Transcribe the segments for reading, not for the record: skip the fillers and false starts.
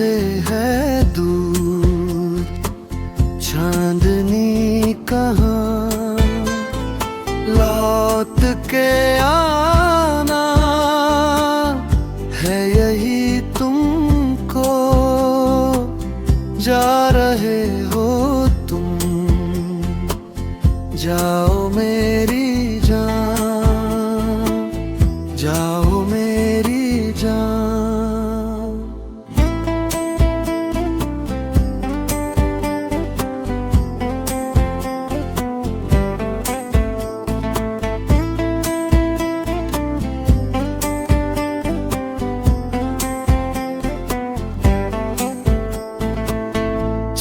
से है दूर, चांदनी कहाँ लौट के आना है, यही तुमको जा रहे हो तुम। जाओ मेरी जान, जाओ मेरी जान।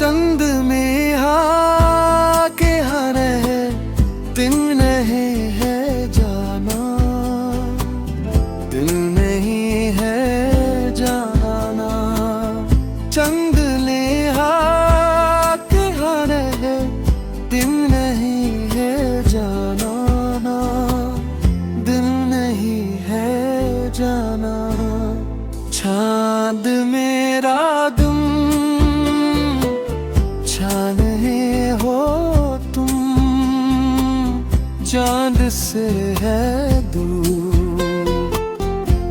चंद में आके हर है, दिन नहीं है जाना, दिल नहीं है जाना। चंद ने आके हर है, दिन नहीं है जाना, दिल नहीं है जाना। चांद मेरा तुम, नहीं हो तुम, चांद से है दूर,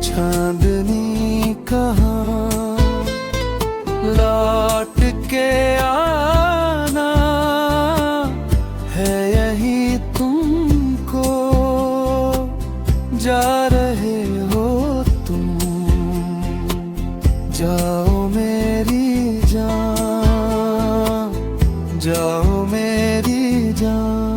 चांदनी कहाँ लौट के आना है, यही तुमको जा रहे हो तुम। जाओ मेरी जान, जाओ मेरी जान।